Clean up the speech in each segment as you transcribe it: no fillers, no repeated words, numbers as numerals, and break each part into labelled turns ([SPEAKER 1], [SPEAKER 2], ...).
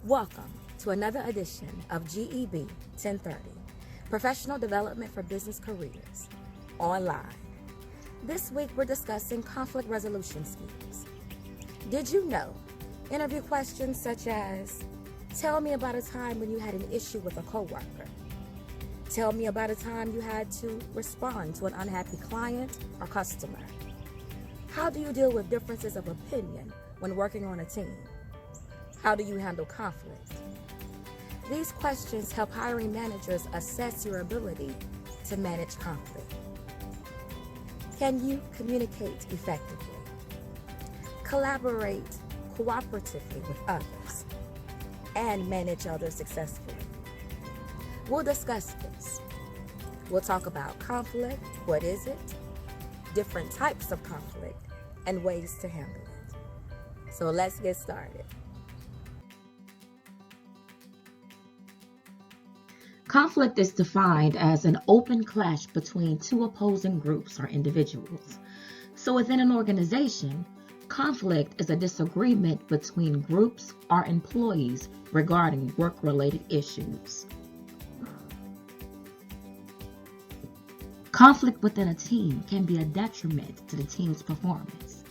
[SPEAKER 1] Welcome to another edition of GEB 1030, Professional Development for Business Careers, online. This week we're discussing conflict resolution schemes. Did you know interview questions such as, tell me about a time when you had an issue with a coworker. Tell me about a time you had to respond to an unhappy client or customer. How do you deal with differences of opinion when working on a team? How do you handle conflict? These questions help hiring managers assess your ability to manage conflict. Can you communicate effectively? Collaborate cooperatively with others and manage others successfully. We'll discuss this. We'll talk about conflict, what is it, different types of conflict, and ways to handle it. So let's get started.
[SPEAKER 2] Conflict is defined as an open clash between two opposing groups or individuals. So within an organization, conflict is a disagreement between groups or employees regarding work-related issues. Conflict within a team can be a detriment to the team's performance.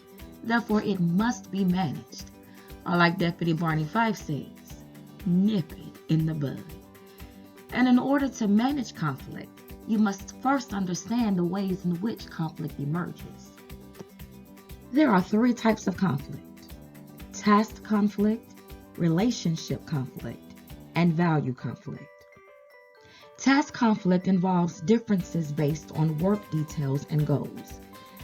[SPEAKER 2] Therefore, it must be managed. Or like Deputy Barney Fife says, nip it in the bud. And in order to manage conflict, you must first understand the ways in which conflict emerges. There are three types of conflict: task conflict, relationship conflict, and value conflict. Task conflict involves differences based on work details and goals.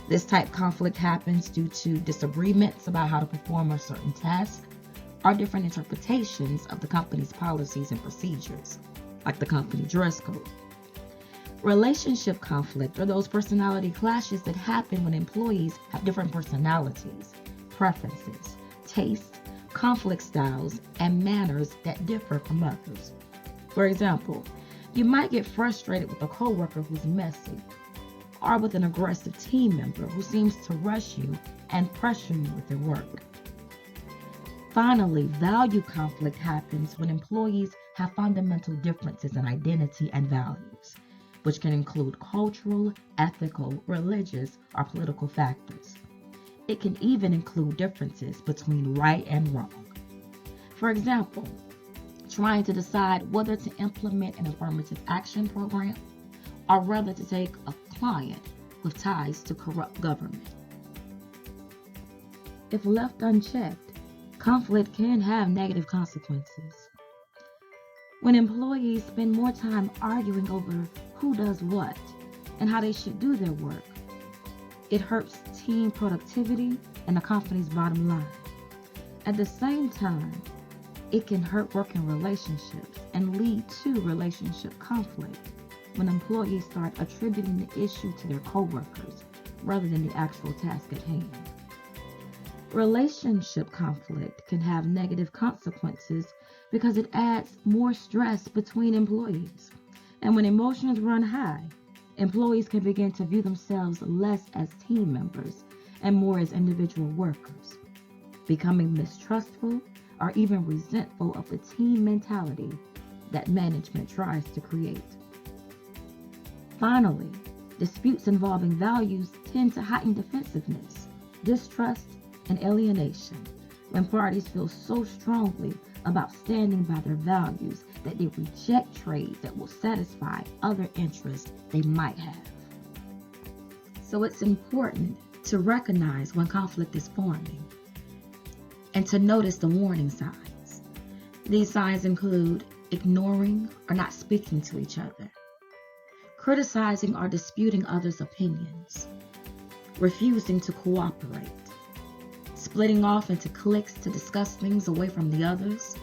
[SPEAKER 2] This type conflict happens due to disagreements about how to perform a certain task or different interpretations of the company's policies and procedures, like the company dress code. Relationship conflict are those personality clashes that happen when employees have different personalities, preferences, tastes, conflict styles, and manners that differ from others. For example, you might get frustrated with a coworker who's messy, or with an aggressive team member who seems to rush you and pressure you with their work. Finally, value conflict happens when employees have fundamental differences in identity and values, which can include cultural, ethical, religious, or political factors. It can even include differences between right and wrong. For example, trying to decide whether to implement an affirmative action program or whether to take a client with ties to corrupt government. If left unchecked, conflict can have negative consequences. When employees spend more time arguing over who does what and how they should do their work, it hurts team productivity and the company's bottom line. At the same time, it can hurt working relationships and lead to relationship conflict when employees start attributing the issue to their coworkers rather than the actual task at hand. Relationship conflict can have negative consequences because it adds more stress between employees. And when emotions run high, employees can begin to view themselves less as team members and more as individual workers, becoming mistrustful or even resentful of the team mentality that management tries to create. Finally, disputes involving values tend to heighten defensiveness, distrust, and alienation when parties feel so strongly about standing by their values that they reject trades that will satisfy other interests they might have. So it's important to recognize when conflict is forming and to notice the warning signs. These signs include ignoring or not speaking to each other, criticizing or disputing others' opinions, refusing to cooperate, splitting off into cliques to discuss things away from the others,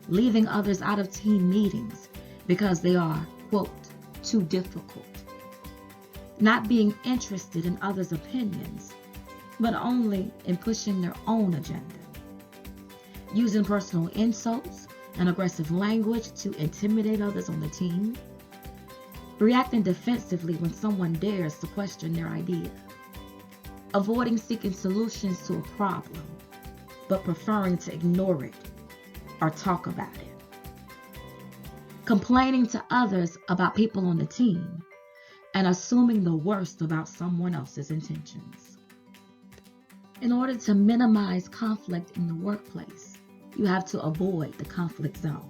[SPEAKER 2] leaving others out of team meetings because they are, quote, too difficult, not being interested in others' opinions, but only in pushing their own agenda, using personal insults and aggressive language to intimidate others on the team, reacting defensively when someone dares to question their idea, avoiding seeking solutions to a problem, but preferring to ignore it, or talk about it. Complaining to others about people on the team and assuming the worst about someone else's intentions. In order to minimize conflict in the workplace, you have to avoid the conflict zone.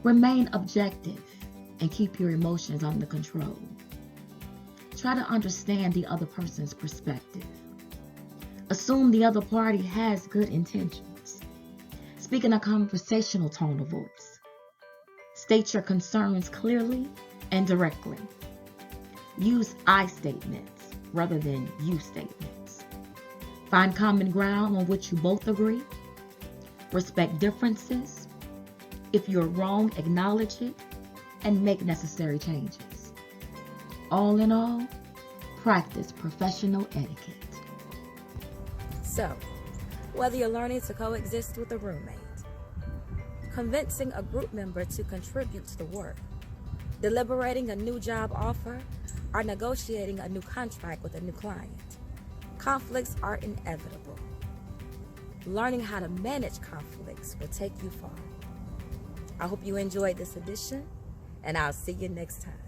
[SPEAKER 2] Remain objective and keep your emotions under control. Try to understand the other person's perspective. Assume the other party has good intentions. Speak in a conversational tone of voice. State your concerns clearly and directly. Use I statements rather than you statements. Find common ground on which you both agree. Respect differences. If you're wrong, acknowledge it and make necessary changes. All in all, practice professional etiquette.
[SPEAKER 1] So, whether you're learning to coexist with a roommate, convincing a group member to contribute to the work, deliberating a new job offer, or negotiating a new contract with a new client, conflicts are inevitable. Learning how to manage conflicts will take you far. I hope you enjoyed this edition, and I'll see you next time.